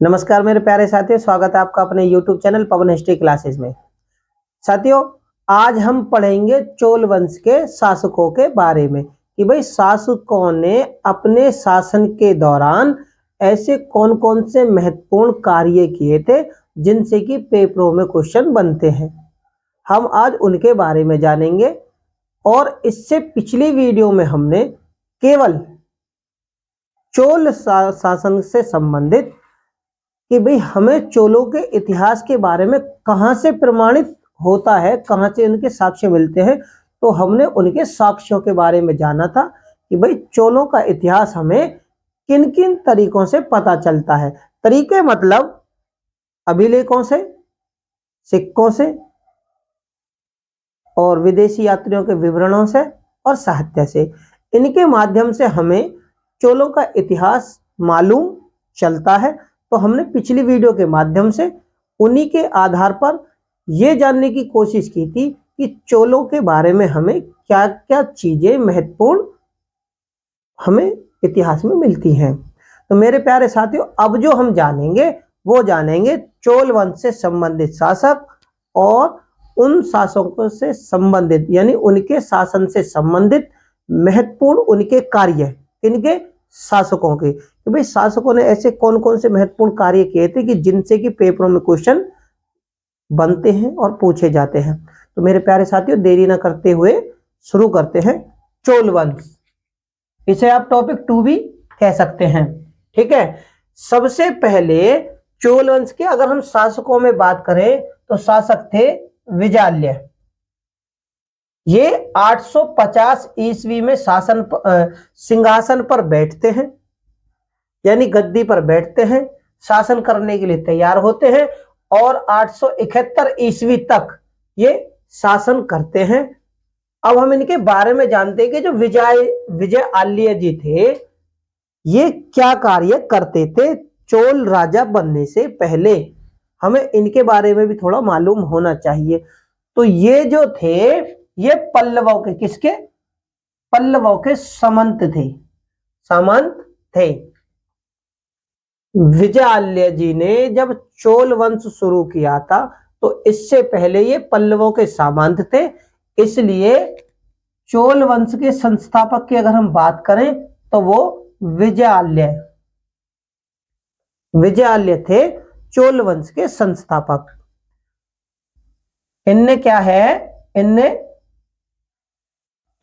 नमस्कार मेरे प्यारे साथियों, स्वागत है आपका अपने YouTube चैनल पवन हिस्ट्री क्लासेस में। साथियों, आज हम पढ़ेंगे चोल वंश के शासकों के बारे में कि भाई शासकों ने अपने शासन के दौरान ऐसे कौन कौन से महत्वपूर्ण कार्य किए थे जिनसे कि पेपरों में क्वेश्चन बनते हैं। हम आज उनके बारे में जानेंगे। और इससे पिछली वीडियो में हमने केवल चोल शासन से संबंधित कि भाई हमें चोलों के इतिहास के बारे में कहाँ से प्रमाणित होता है, कहाँ से उनके साक्ष्य मिलते हैं, तो हमने उनके साक्ष्यों के बारे में जाना था कि भाई चोलों का इतिहास हमें किन किन तरीकों से पता चलता है। तरीके मतलब अभिलेखों से, सिक्कों से और विदेशी यात्रियों के विवरणों से और साहित्य से। इनके माध्यम से हमें चोलों का इतिहास मालूम चलता है। तो हमने पिछली वीडियो के माध्यम से उन्हीं के आधार पर यह जानने की कोशिश की थी कि चोलों के बारे में हमें क्या क्या चीजें महत्वपूर्ण हमें इतिहास में मिलती हैं। तो मेरे प्यारे साथियों, अब जो हम जानेंगे वो जानेंगे चोल वंश से संबंधित शासक और उन शासकों से संबंधित यानी उनके शासन से संबंधित महत्वपूर्ण उनके कार्य, इनके शासकों के, कि भाई शासकों ने ऐसे कौन कौन से महत्वपूर्ण कार्य किए थे कि जिनसे कि पेपरों में क्वेश्चन बनते हैं और पूछे जाते हैं। तो मेरे प्यारे साथियों, देरी ना करते हुए शुरू करते हैं। चोल वंश, इसे आप टॉपिक 2 भी कह सकते हैं, ठीक है। सबसे पहले चोल वंश के अगर हम शासकों में बात करें तो शासक थे विजाल्य। ये 850 ईस्वी में सिंहासन पर बैठते हैं, यानी गद्दी पर बैठते हैं, शासन करने के लिए तैयार होते हैं और 871 ईस्वी तक ये शासन करते हैं। अब हम इनके बारे में जानते हैं कि जो विजय आल्य जी थे, ये क्या कार्य करते थे चोल राजा बनने से पहले। हमें इनके बारे में भी थोड़ा मालूम होना चाहिए। तो ये जो थे, ये पल्लवों के, किसके? पल्लवों के सामंत थे। विजयालय जी ने जब चोल वंश शुरू किया था तो इससे पहले ये पल्लवों के सामंत थे। इसलिए चोल वंश के संस्थापक की अगर हम बात करें तो वो विजयालय थे, चोल वंश के संस्थापक। इनने क्या है,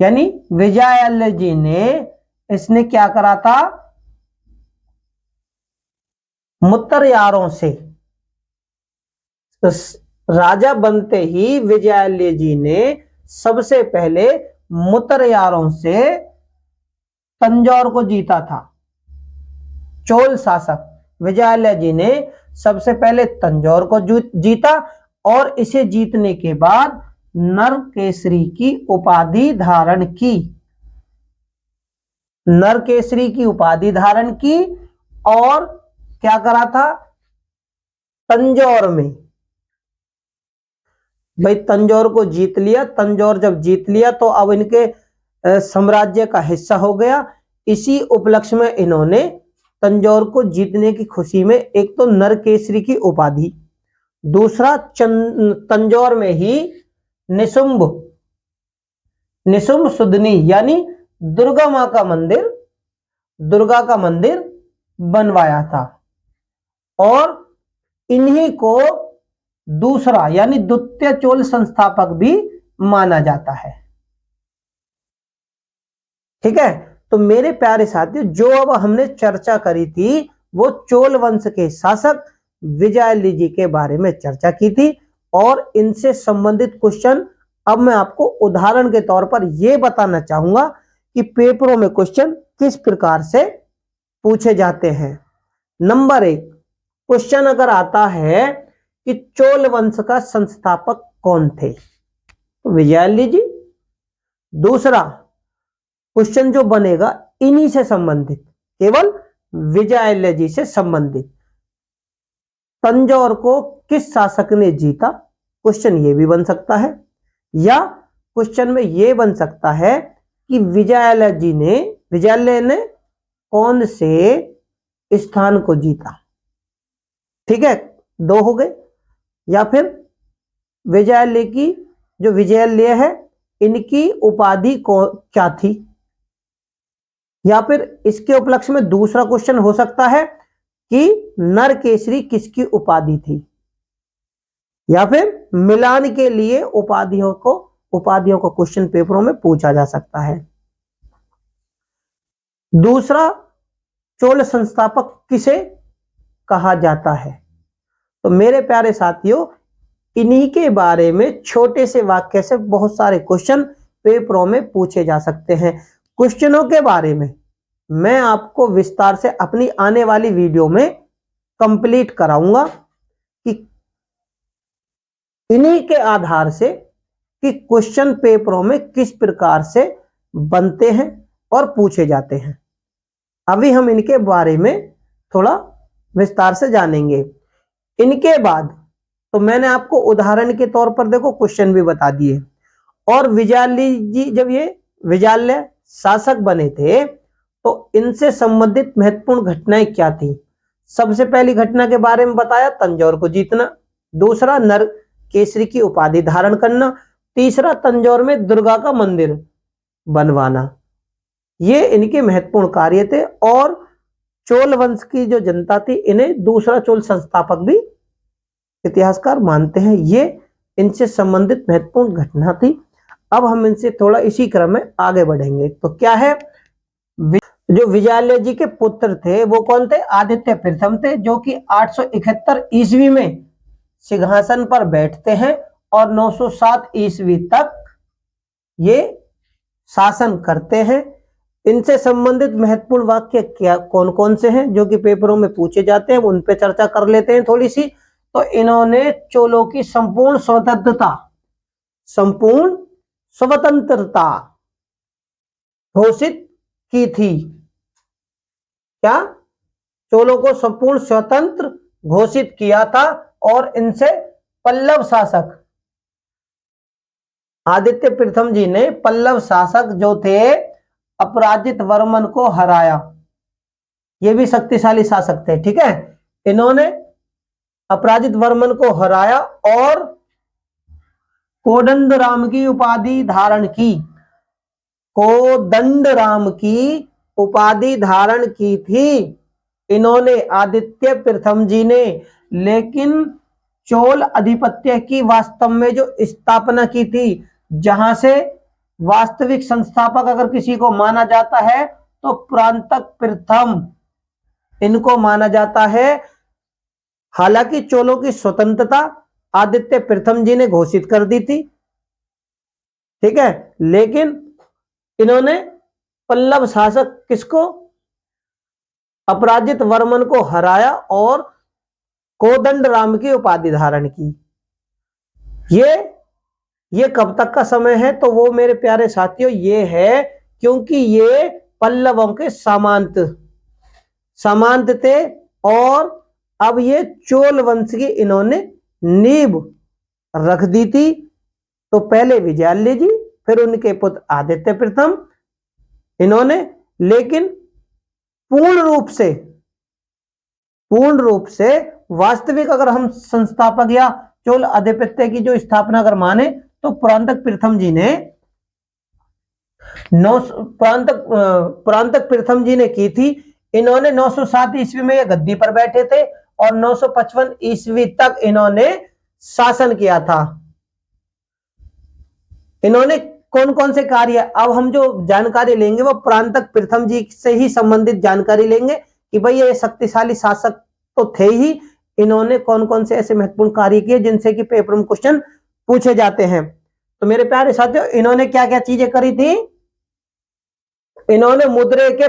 यानी विजयालय जी ने इसने क्या करा था, मुत्तरयारों से, राजा बनते ही विजयालय जी ने सबसे पहले मुत्तरयारों से तंजौर को जीता था। चोल शासक विजयालय जी ने सबसे पहले तंजौर को जीता और इसे जीतने के बाद नरकेसरी की उपाधि धारण की और क्या करा था, तंजौर में, भाई तंजौर को जीत लिया। तंजौर जब जीत लिया तो अब इनके साम्राज्य का हिस्सा हो गया। इसी उपलक्ष्य में इन्होंने तंजौर को जीतने की खुशी में एक तो नरकेसरी की उपाधि, दूसरा तंजौर में ही निशुंभ सुदनी यानी दुर्गा का मंदिर बनवाया था और इन्हीं को दूसरा यानी द्वितीय चोल संस्थापक भी माना जाता है, ठीक है। तो मेरे प्यारे साथियों, जो अब हमने चर्चा करी थी वो चोल वंश के शासक विजयालय जी के बारे में चर्चा की थी और इनसे संबंधित क्वेश्चन अब मैं आपको उदाहरण के तौर पर यह बताना चाहूंगा कि पेपरों में क्वेश्चन किस प्रकार से पूछे जाते हैं। नंबर 1, क्वेश्चन अगर आता है कि चोल वंश का संस्थापक कौन थे, तो विजयालय जी। दूसरा क्वेश्चन जो बनेगा इन्हीं से संबंधित, केवल विजयालय जी से संबंधित, तंजौर को किस शासक ने जीता, क्वेश्चन ये भी बन सकता है। या क्वेश्चन में ये बन सकता है कि विजयालय ने कौन से स्थान को जीता, ठीक है, 2 हो गए। या फिर विजयालय की, जो विजयालय है, इनकी उपाधि क्या थी। या फिर इसके उपलक्ष्य में दूसरा क्वेश्चन हो सकता है कि नरकेसरी किसकी उपाधि थी। या फिर मिलान के लिए उपाधियों को क्वेश्चन पेपरों में पूछा जा सकता है। दूसरा, चोल संस्थापक किसे कहा जाता है। तो मेरे प्यारे साथियों, इन्हीं के बारे में छोटे से वाक्य से बहुत सारे क्वेश्चन पेपरों में पूछे जा सकते हैं। क्वेश्चनों के बारे में मैं आपको विस्तार से अपनी आने वाली वीडियो में कंप्लीट कराऊंगा कि इन्हीं के आधार से कि क्वेश्चन पेपरों में किस प्रकार से बनते हैं और पूछे जाते हैं। अभी हम इनके बारे में थोड़ा विस्तार से जानेंगे। इनके बाद तो मैंने आपको उदाहरण के तौर पर देखो क्वेश्चन भी बता दिए। और विजयालय जी जब ये विजयालय शासक बने थे तो इनसे संबंधित महत्वपूर्ण घटनाएं क्या थी। सबसे पहली घटना के बारे में बताया, तंजौर को जीतना। दूसरा, नरकेसरी की उपाधि धारण करना। तीसरा, तंजौर में दुर्गा का मंदिर बनवाना। ये इनके महत्वपूर्ण कार्य थे और चोल वंश की जो जनता थी इन्हें दूसरा चोल संस्थापक भी इतिहासकार मानते हैं। ये इनसे संबंधित महत्वपूर्ण घटना थी। अब हम इनसे थोड़ा इसी क्रम में आगे बढ़ेंगे। तो क्या है, जो विजयालय जी के पुत्र थे वो कौन थे, आदित्य प्रथम थे, जो कि 871 ईस्वी में सिंहासन पर बैठते हैं और 907 ईस्वी तक ये शासन करते हैं। इनसे संबंधित महत्वपूर्ण वाक्य क्या कौन कौन से हैं जो कि पेपरों में पूछे जाते हैं, उन पे चर्चा कर लेते हैं थोड़ी सी। तो इन्होंने चोलों की संपूर्ण स्वतंत्रता घोषित की थी। क्या, चोलों को संपूर्ण स्वतंत्र घोषित किया था। और इनसे पल्लव शासक आदित्य प्रथम जी ने पल्लव शासक जो थे अपराजित वर्मन को हराया। ये भी शक्तिशाली शासक थे, ठीक है। इन्होंने अपराजित वर्मन को हराया और कोदंड राम की उपाधि धारण की। कोदंड राम की उपाधि धारण की थी इन्होंने, आदित्य प्रथम जी ने। लेकिन चोल अधिपत्य की वास्तव में जो स्थापना की थी, जहां से वास्तविक संस्थापक अगर किसी को माना जाता है तो प्रांतक प्रथम इनको माना जाता है। हालांकि चोलों की स्वतंत्रता आदित्य प्रथम जी ने घोषित कर दी थी, ठीक है, लेकिन इन्होंने पल्लव शासक किसको, अपराजित वर्मन को हराया और कोदंड राम की उपाधि धारण की। ये कब तक का समय है, तो वो मेरे प्यारे साथियों ये है क्योंकि ये पल्लवों के सामंत थे और अब ये चोल वंश की इन्होंने नींव रख दी थी। तो पहले विजयालय जी, फिर उनके पुत्र आदित्य प्रथम, इन्होंने, लेकिन पूर्ण रूप से वास्तविक अगर हम संस्थापक या चोल आधिपत्य की जो स्थापना अगर माने तो प्रांतक प्रथम जी ने प्रांतक प्रथम जी ने की थी। इन्होंने 907 ईस्वी में ये गद्दी पर बैठे थे और 955 ईस्वी तक इन्होंने शासन किया था। इन्होंने कौन कौन से कार्य, अब हम जो जानकारी लेंगे वो प्रांतक प्रथम जी से ही संबंधित जानकारी लेंगे कि भाई ये शक्तिशाली शासक तो थे ही, इन्होंने कौन कौन से ऐसे महत्वपूर्ण कार्य किए जिनसे कि पेपर में क्वेश्चन पूछे जाते हैं। तो मेरे प्यारे साथियों, इन्होंने क्या क्या चीजें करी थी। इन्होंने मुद्रे के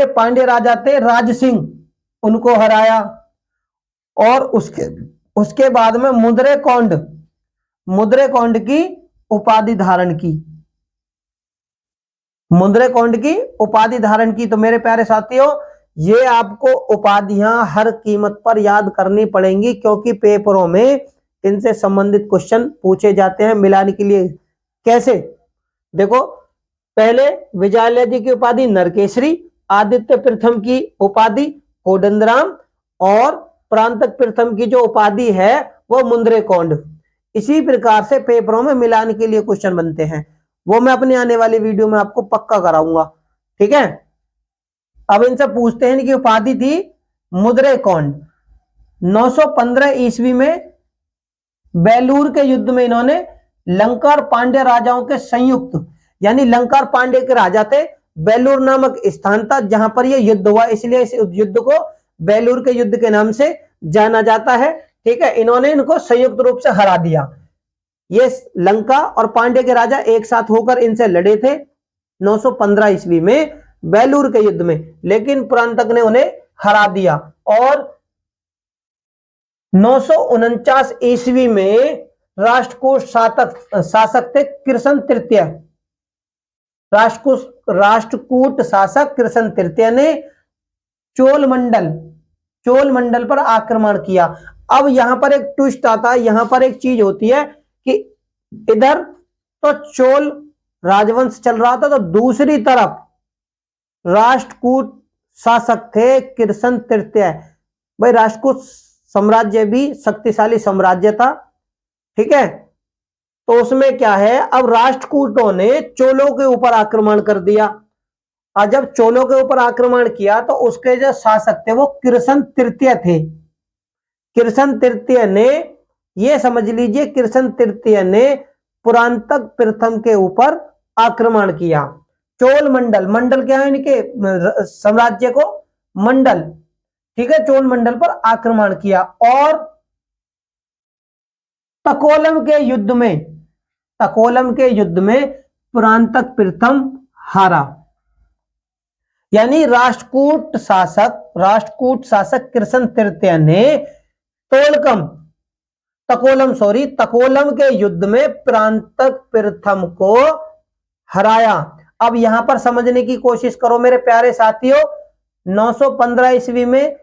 पांड्य राजा थे राज सिंह, उनको हराया। और उसके बाद में मुद्रे कौंड की उपाधि धारण की। तो मेरे प्यारे साथियों, ये आपको उपाधियां हर कीमत पर याद करनी पड़ेंगी क्योंकि पेपरों में इनसे संबंधित क्वेश्चन पूछे जाते हैं। मिलाने के लिए कैसे, देखो, पहले विजयालय जी की उपाधि नरकेसरी, आदित्य प्रथम की उपाधि कोदंडराम और परांतक प्रथम की जो उपाधि है वो मुंद्रेकोंड। इसी प्रकार से पेपरों में मिलान के लिए क्वेश्चन बनते हैं, वो मैं अपनी आने वाली वीडियो में आपको पक्का कराऊंगा। ठीक है, अब इनसे पूछते हैं, इनकी उपाधि थी मुद्रेकोंड। 915 ईस्वी में बेलूर के युद्ध में इन्होंने लंका और पांड्य राजाओं के संयुक्त, यानी लंका और पांड्य के राजा थे, बेलूर नामक स्थान था जहां पर यह युद्ध हुआ, इसलिए इस युद्ध को बेलूर के युद्ध के नाम से जाना जाता है। ठीक है, इन्होंने इनको संयुक्त रूप से हरा दिया। ये लंका और पांड्य के राजा एक साथ होकर इनसे लड़े थे 915 ईस्वी में बेलूर के युद्ध में, लेकिन परांतक ने उन्हें हरा दिया। और 949 ईस्वी में राष्ट्रकूट शासक थे कृष्ण तृतीय। राष्ट्रकूट शासक कृष्ण तृतीय ने चोल मंडल पर आक्रमण किया। अब यहां पर एक ट्विस्ट आता है, यहां पर एक चीज होती है कि इधर तो चोल राजवंश चल रहा था, तो दूसरी तरफ राष्ट्रकूट शासक थे कृष्ण तृतीय। भाई राष्ट्रकूट साम्राज्य भी शक्तिशाली साम्राज्य था। ठीक है, तो उसमें क्या है, अब राष्ट्रकूटों ने चोलों के ऊपर आक्रमण कर दिया, और जब चोलों के ऊपर आक्रमण किया तो उसके जो शासक थे वो कृष्ण तृतीय थे। कृष्ण तृतीय ने, ये समझ लीजिए, कृष्ण तृतीय ने परांतक प्रथम के ऊपर आक्रमण किया। चोल मंडल क्या है इनके साम्राज्य को, मंडल। ठीक है, चोल मंडल पर आक्रमण किया और तकोलम के युद्ध में परांतक प्रथम हारा। यानी राष्ट्रकूट शासक कृष्ण तृतीय ने तकोलम के युद्ध में परांतक प्रथम को हराया। अब यहां पर समझने की कोशिश करो मेरे प्यारे साथियों, 915 ईस्वी में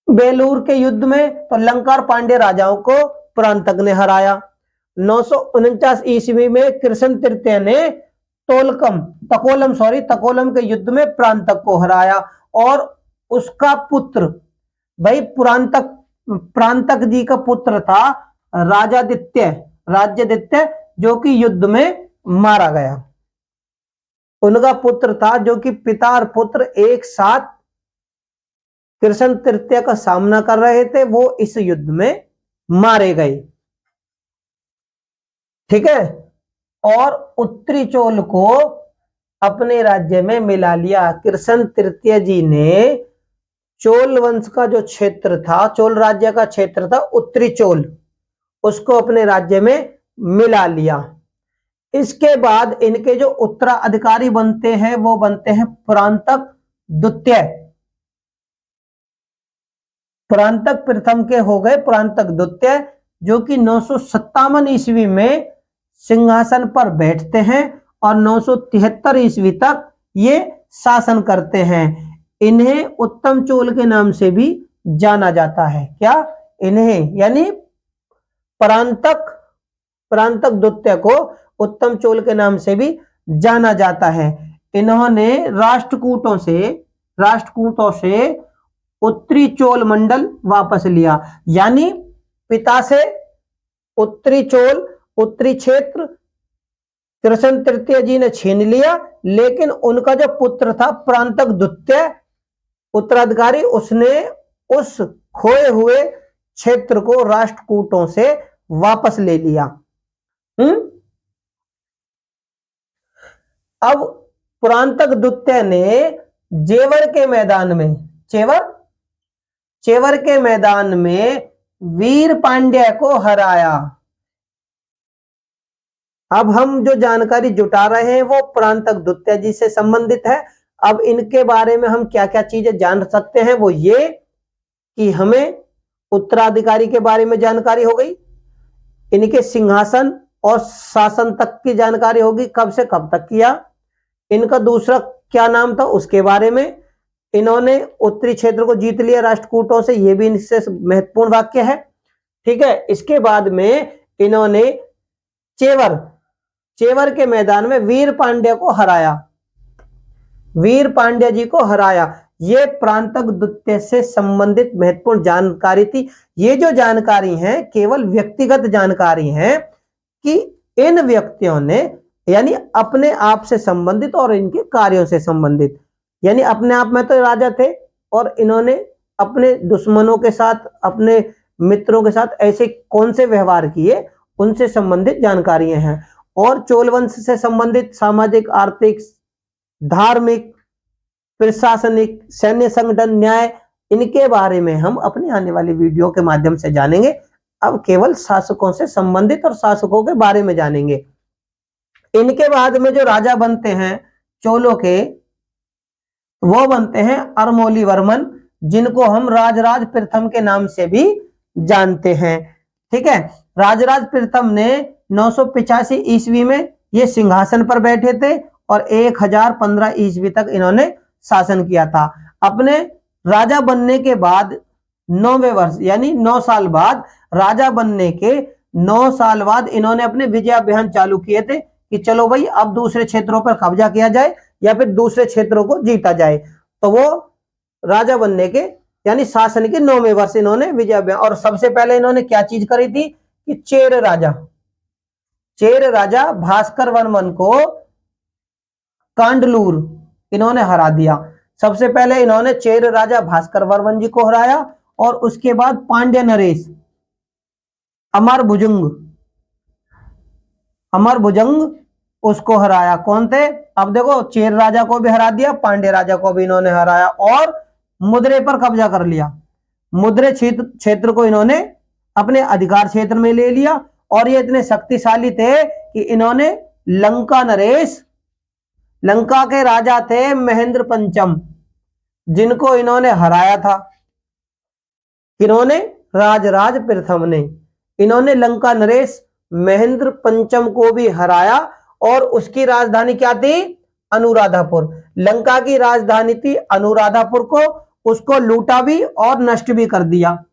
बेलूर के युद्ध में तो लंका और पांड्य राजाओं को परांतक ने हराया। 949 ईस्वी में कृष्ण तृतीय ने तकोलम के युद्ध में परांतक को हराया, और उसका पुत्र, भाई परांतक जी का पुत्र था राज्यादित्य, जो कि युद्ध में मारा गया। उनका पुत्र था, जो कि पिता और पुत्र एक साथ कृष्ण तृतीय का सामना कर रहे थे, वो इस युद्ध में मारे गए। ठीक है, और उत्तरी चोल को अपने राज्य में मिला लिया। कृष्ण तृतीय जी ने चोल वंश का जो क्षेत्र था, चोल राज्य का क्षेत्र था उत्तरी चोल, उसको अपने राज्य में मिला लिया। इसके बाद इनके जो उत्तराधिकारी बनते हैं वो बनते हैं परांतक द्वितीय। परांतक प्रथम के हो गए परांतक द्वितीय, जो कि 957 ईस्वी में सिंहासन पर बैठते हैं और 973 ईस्वी तक ये शासन करते हैं। इन्हें उत्तम चोल के नाम से भी जाना जाता है। क्या इन्हें, यानी परांतक द्वितीय को उत्तम चोल के नाम से भी जाना जाता है। इन्होंने राष्ट्रकूटों से उत्तरी चोल मंडल वापस लिया, यानी पिता से उत्तरी क्षेत्र कृष्ण तृतीय जी ने छीन लिया, लेकिन उनका जो पुत्र था परांतक द्वितीय उत्तराधिकारी, उसने उस खोए हुए क्षेत्र को राष्ट्रकूटों से वापस ले लिया। अब परांतक द्वितीय ने जेवर के मैदान में वीर पांड्य को हराया। अब हम जो जानकारी जुटा रहे हैं वो परांतक द्वितीय जी से संबंधित है। अब इनके बारे में हम क्या क्या चीजें जान सकते हैं, वो ये कि हमें उत्तराधिकारी के बारे में जानकारी हो गई, इनके सिंहासन और शासन तक की जानकारी होगी, कब से कब तक किया, इनका दूसरा क्या नाम था उसके बारे में, इन्होंने उत्तरी क्षेत्र को जीत लिया राष्ट्रकूटों से, यह भी इनसे महत्वपूर्ण वाक्य है। ठीक है, इसके बाद में इन्होंने चेवर के मैदान में वीर पांड्य जी को हराया। ये प्रांतक द्वितीय से संबंधित महत्वपूर्ण जानकारी थी। ये जो जानकारी है केवल व्यक्तिगत जानकारी है कि इन व्यक्तियों ने यानी अपने आप से संबंधित और इनके कार्यों से संबंधित, यानी अपने आप में तो राजा थे और इन्होंने अपने दुश्मनों के साथ, अपने मित्रों के साथ ऐसे कौन से व्यवहार किए, उनसे संबंधित जानकारियां हैं। और चोल वंश से संबंधित सामाजिक, आर्थिक, धार्मिक, प्रशासनिक, सैन्य संगठन, न्याय, इनके बारे में हम अपनी आने वाली वीडियो के माध्यम से जानेंगे। अब केवल शासकों से संबंधित और शासकों के बारे में जानेंगे। इनके बाद में जो राजा बनते हैं चोलों के, वो बनते हैं अरमोली वर्मन, जिनको हम राजराज प्रथम के नाम से भी जानते हैं। ठीक है, राजराज प्रथम ने 985 ईस्वी में ये सिंहासन पर बैठे थे और 1015 ईस्वी तक इन्होंने शासन किया था। अपने राजा बनने के बाद 9वें वर्ष यानी 9 साल बाद, राजा बनने के 9 साल बाद इन्होंने अपने विजय अभियान चालू किए थे कि चलो भाई अब दूसरे क्षेत्रों पर कब्जा किया जाए या फिर दूसरे क्षेत्रों को जीता जाए। तो वो राजा बनने के यानी शासन के 9वें वर्ष इन्होंने विजय अभियान, और सबसे पहले इन्होंने क्या चीज करी थी कि चेर राजा भास्कर वर्मन को कांडलूर इन्होंने हरा दिया। सबसे पहले इन्होंने चेर राजा भास्कर वर्मन जी को हराया और उसके बाद पांड्य नरेश, अमर भुजंग उसको हराया। कौन थे? अब देखो, चेर राजा को भी हरा दिया, पांड्य राजा को भी इन्होंने हराया और मुद्रे पर कब्जा कर लिया। मुद्रे क्षेत्र को इन्होंने अपने अधिकार क्षेत्र में ले लिया और ये इतने शक्तिशाली थे कि इन्होंने लंका के राजा थे महेंद्र पंचम, जिनको इन्होंने हराया था। इन्होंने राजराज प्रथम ने इन्होंने लंका नरेश महेंद्र पंचम को भी हराया और उसकी राजधानी क्या थी? अनुराधापुर। लंका की राजधानी थी अनुराधापुर को, उसको लूटा भी और नष्ट भी कर दिया।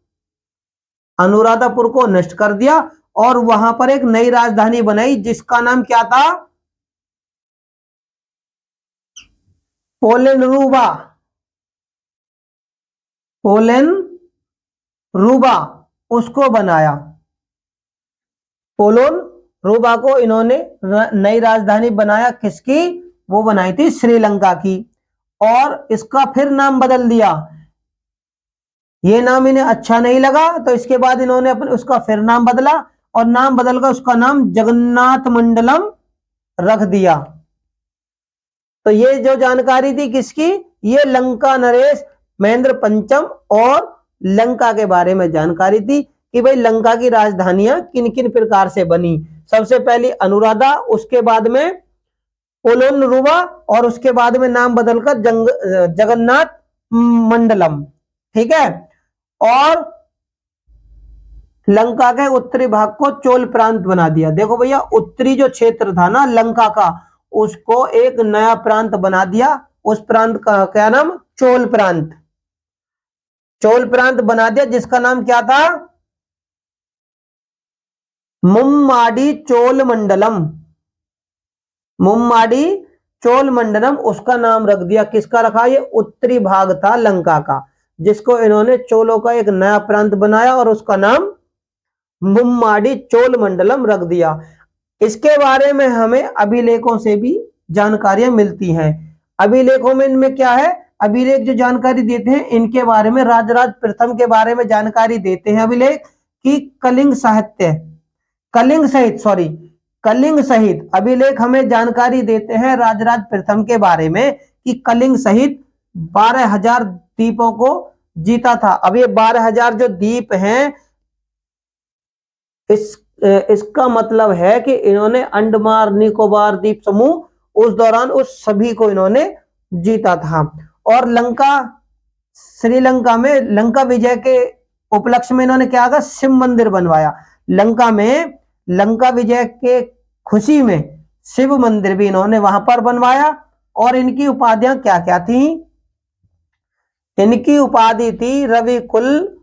अनुराधापुर को नष्ट कर दिया और वहां पर एक नई राजधानी बनाई जिसका नाम क्या था? पोलेनरूबा उसको बनाया। पोलोनरूबा को इन्होंने नई राजधानी बनाया। किसकी? वो बनाई थी श्रीलंका की, और इसका फिर नाम बदल दिया। ये नाम इन्हें अच्छा नहीं लगा तो इसके बाद इन्होंने उसका फिर नाम बदला और नाम बदलकर उसका नाम जगन्नाथ मंडलम रख दिया। तो ये जो जानकारी थी किसकी? ये लंका नरेश महेंद्र पंचम और लंका के बारे में जानकारी थी कि भाई लंका की राजधानियां किन किन प्रकार से बनी। सबसे पहली अनुराधा, उसके बाद में पोलोनरूबा और उसके बाद में नाम बदलकर जगन्नाथ मंडलम। ठीक है, और लंका के उत्तरी भाग को चोल प्रांत बना दिया। देखो भैया, उत्तरी जो क्षेत्र था ना लंका का, उसको एक नया प्रांत बना दिया। उस प्रांत का क्या नाम? चोल प्रांत। चोल प्रांत बना दिया जिसका नाम क्या था? मुम्माडी चोल मंडलम। मुम्माडी चोल मंडलम उसका नाम रख दिया। किसका रखा? ये उत्तरी भाग था लंका का, जिसको इन्होंने चोलों का एक नया प्रांत बनाया और उसका नाम मुम्माडी चोल मंडलम रख दिया। इसके बारे में हमें अभिलेखों से भी जानकारियां मिलती हैं। अभिलेखों में इनमें क्या है? अभिलेख जो जानकारी देते हैं इनके बारे में, राजराज प्रथम के बारे में जानकारी देते हैं अभिलेख कि कलिंग सहित अभिलेख हमें जानकारी देते हैं राजराज प्रथम के बारे में कि कलिंग सहित 12,000 द्वीपों को जीता था। अब ये 12,000 जो द्वीप हैं, इसका मतलब है कि इन्होंने अंडमान निकोबार द्वीप समूह उस दौरान उस सभी को इन्होंने जीता था। और श्रीलंका में लंका विजय के उपलक्ष्य में इन्होंने क्या किया? शिव मंदिर बनवाया। लंका में लंका विजय के खुशी में शिव मंदिर भी इन्होंने वहां पर बनवाया। और इनकी उपाधियां क्या क्या थी? इनकी उपाधि थी रविकुल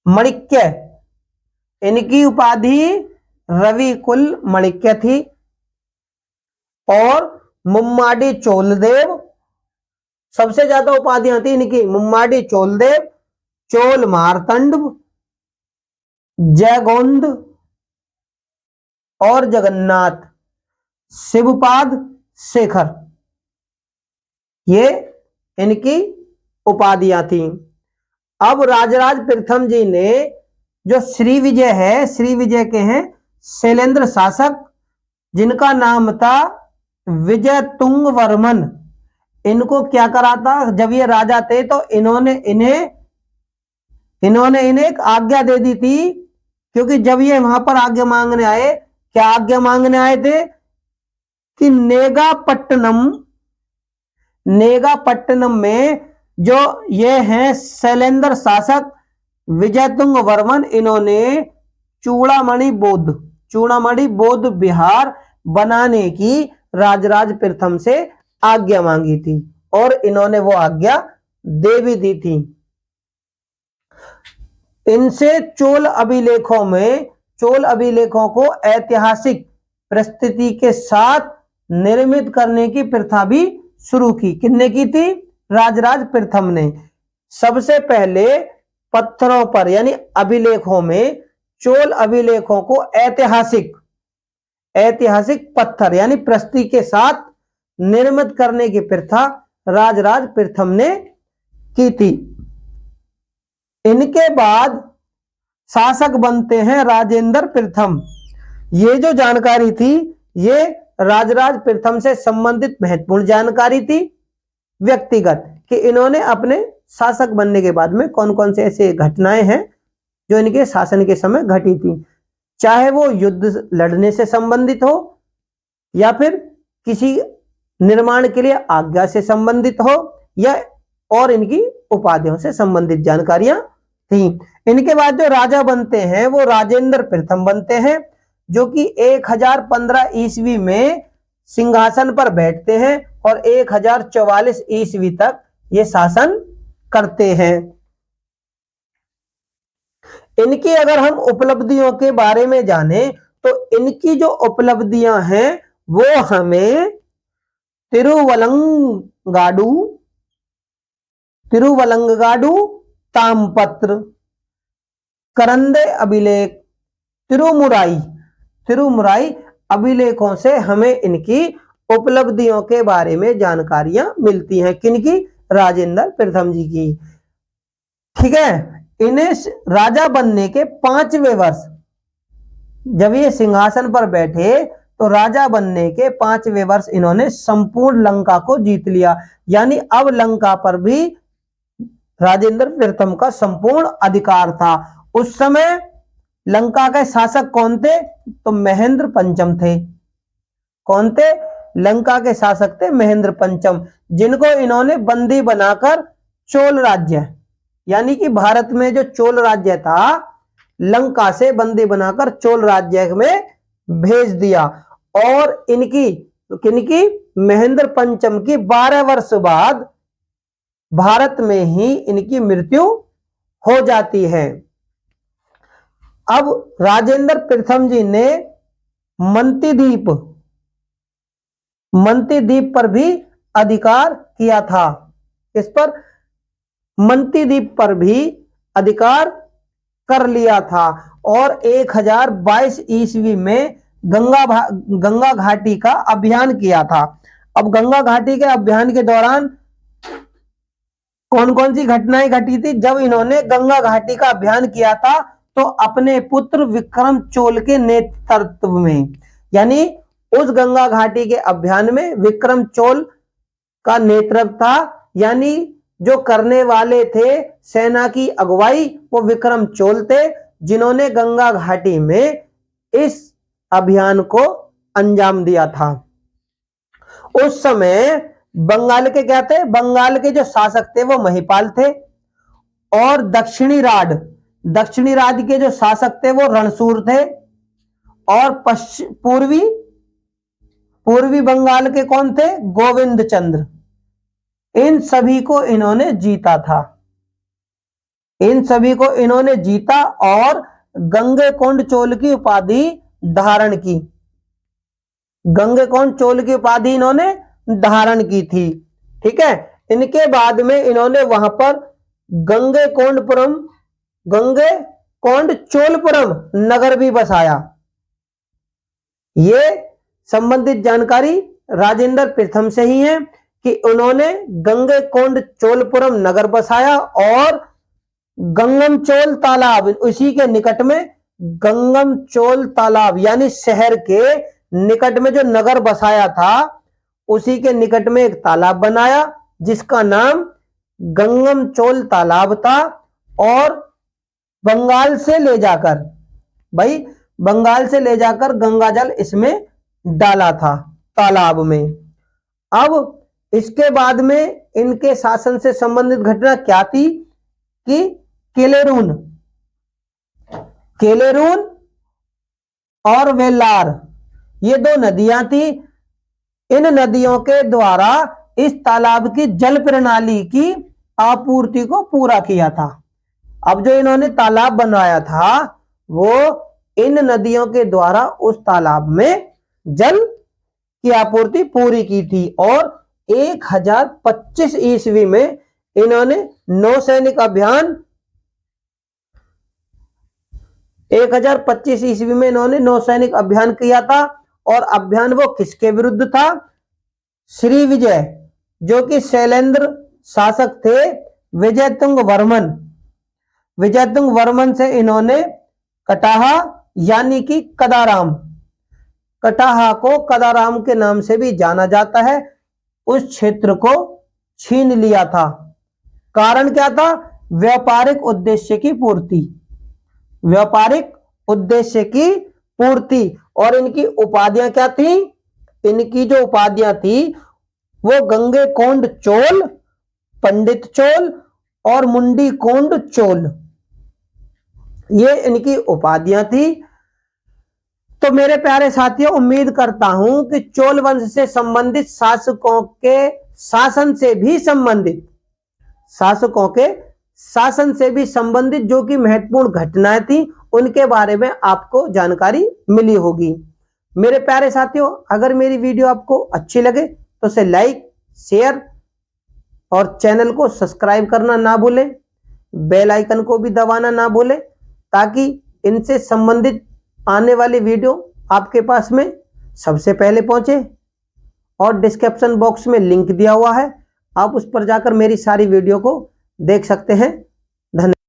मणिक्य। इनकी उपाधि रविकुल मणिक्य थी। और मुम्माडी चोलदेव, सबसे ज्यादा उपाधियां थी इनकी, मुम्माडी चोलदेव, चोल मारतंड, जयगोंद और जगन्नाथ, शिवपाद, शेखर, ये इनकी उपाधियां थी। अब राजराज प्रथम जी ने जो श्री विजय है, श्री विजय के हैं शैलेंद्र शासक, जिनका नाम था विजय तुंग वर्मन, इनको क्या करा था, जब ये राजा थे तो इन्होंने इन्हें एक आज्ञा दे दी थी, क्योंकि जब ये वहां पर आज्ञा मांगने आए, क्या आज्ञा मांगने आए थे कि नेगापट्टनम में जो ये हैं शैलेंद्र शासक विजयतुंग वर्मन, इन्होंने चूड़ामणि बौद्ध विहार बनाने की राजराज प्रथम से आज्ञा मांगी थी और इन्होंने वो आज्ञा दे भी दी थी। इनसे चोल अभिलेखों को ऐतिहासिक परिस्थिति के साथ निर्मित करने की प्रथा भी शुरू की। किसने की थी? राजराज प्रथम ने। सबसे पहले पत्थरों पर यानी अभिलेखों में चोल अभिलेखों को ऐतिहासिक पत्थर यानी प्रस्ती के साथ निर्मित करने की प्रथा राजराज प्रथम ने की थी। इनके बाद शासक बनते हैं राजेंद्र प्रथम। ये जो जानकारी थी ये राजराज प्रथम से संबंधित महत्वपूर्ण जानकारी थी व्यक्तिगत, कि इन्होंने अपने शासक बनने के बाद में कौन कौन से ऐसे घटनाएं हैं जो इनके शासन के समय घटी थी, चाहे वो युद्ध लड़ने से संबंधित हो या फिर किसी निर्माण के लिए आज्ञा से संबंधित हो या और इनकी उपाधियों से संबंधित जानकारियां थी। इनके बाद जो राजा बनते हैं वो राजेंद्र प्रथम बनते हैं, जो कि 1015 ईस्वी में सिंहासन पर बैठते हैं और 1044 ईस्वी तक ये शासन करते हैं। इनकी अगर हम उपलब्धियों के बारे में जाने तो इनकी जो उपलब्धियां हैं वो हमें तिरुवलंगाडु तामपत्र, करंदे अभिलेख, तिरुमुराई अभिलेखों से हमें इनकी उपलब्धियों के बारे में जानकारियां मिलती हैं। किनकी? राजेंद्र प्रथम जी की। ठीक है। इन्हें राजा बनने के 5वें वर्ष जब ये सिंहासन पर बैठे तो राजा बनने के 5वें वर्ष इन्होंने संपूर्ण लंका को जीत लिया, यानी अब लंका पर भी राजेंद्र प्रथम का संपूर्ण अधिकार था। उस समय लंका के शासक कौन थे? तो महेंद्र पंचम थे। कौन थे? लंका के शासक थे महेंद्र पंचम, जिनको इन्होंने बंदी बनाकर चोल राज्य यानी कि भारत में जो चोल राज्य था लंका से बंदी बनाकर चोल राज्य में भेज दिया। और किनकी? महेंद्र पंचम की 12 वर्ष बाद भारत में ही इनकी मृत्यु हो जाती है। अब राजेंद्र प्रथम जी ने मंती द्वीप पर भी अधिकार किया था। इस पर मंती द्वीप पर भी अधिकार कर लिया था और 1022 ईस्वी में गंगा घाटी का अभियान किया था। अब गंगा घाटी के अभियान के दौरान कौन कौन सी घटनाएं घटी थी? जब इन्होंने गंगा घाटी का अभियान किया था तो अपने पुत्र विक्रम चोल के नेतृत्व में, यानी उस गंगा घाटी के अभियान में विक्रम चोल का नेतृत्व था, यानी जो करने वाले थे सेना की अगुवाई वो विक्रम चोल थे, जिन्होंने गंगा घाटी में इस अभियान को अंजाम दिया था। उस समय बंगाल के क्या थे? बंगाल के जो शासक थे वो महिपाल थे और दक्षिणी राज के जो शासक थे वो रणसूर थे और पूर्वी बंगाल के कौन थे? गोविंद चंद्र। इन सभी को इन्होंने जीता और गंगेकोंड चोल की उपाधि धारण की। गंगेकोंड चोल की उपाधि इन्होंने धारण की थी। ठीक है। इनके बाद में इन्होंने वहां पर गंगेकोंडचोलपुरम नगर भी बसाया। ये संबंधित जानकारी राजेंद्र प्रथम से ही है कि उन्होंने गंगेकोंडचोलपुरम नगर बसाया और गंगमचोल तालाब, उसी के निकट में गंगमचोल तालाब यानी शहर के निकट में जो नगर बसाया था उसी के निकट में एक तालाब बनाया जिसका नाम गंगमचोल तालाब था। और बंगाल से ले जाकर गंगाजल इसमें डाला था तालाब में। अब इसके बाद में इनके शासन से संबंधित घटना क्या थी कि केलेरून और वेल्लार ये दो नदियां थी। इन नदियों के द्वारा इस तालाब की जल प्रणाली की आपूर्ति को पूरा किया था। अब जो इन्होंने तालाब बनवाया था वो इन नदियों के द्वारा उस तालाब में जल की आपूर्ति पूरी की थी। और 1025 ईस्वी में इन्होंने नौसैनिक अभियान 1025 ईस्वी में इन्होंने नौसैनिक अभियान किया था। और अभियान वो किसके विरुद्ध था? श्री विजय, जो कि शैलेंद्र शासक थे, विजयतुंग वर्मन से इन्होंने कटाहा यानी कि कटाहा को कदाराम के नाम से भी जाना जाता है, उस क्षेत्र को छीन लिया था। कारण क्या था? व्यापारिक उद्देश्य की पूर्ति। और इनकी उपाधियां क्या थी? इनकी जो उपाधियां थी वो गंगेकोंड चोल, पंडित चोल और मुंडीकोंड चोल, ये इनकी उपाधियां थी। तो मेरे प्यारे साथियों, उम्मीद करता हूं कि चोल वंश से संबंधित शासकों के शासन से भी संबंधित जो कि महत्वपूर्ण घटनाएं थी उनके बारे में आपको जानकारी मिली होगी। मेरे प्यारे साथियों, अगर मेरी वीडियो आपको अच्छी लगे तो उसे लाइक, शेयर और चैनल को सब्सक्राइब करना ना भूलें, बेल आइकन को भी दबाना ना भूलें ताकि इनसे संबंधित आने वाली वीडियो आपके पास में सबसे पहले पहुंचे। और डिस्क्रिप्शन बॉक्स में लिंक दिया हुआ है, आप उस पर जाकर मेरी सारी वीडियो को देख सकते हैं। धन्यवाद।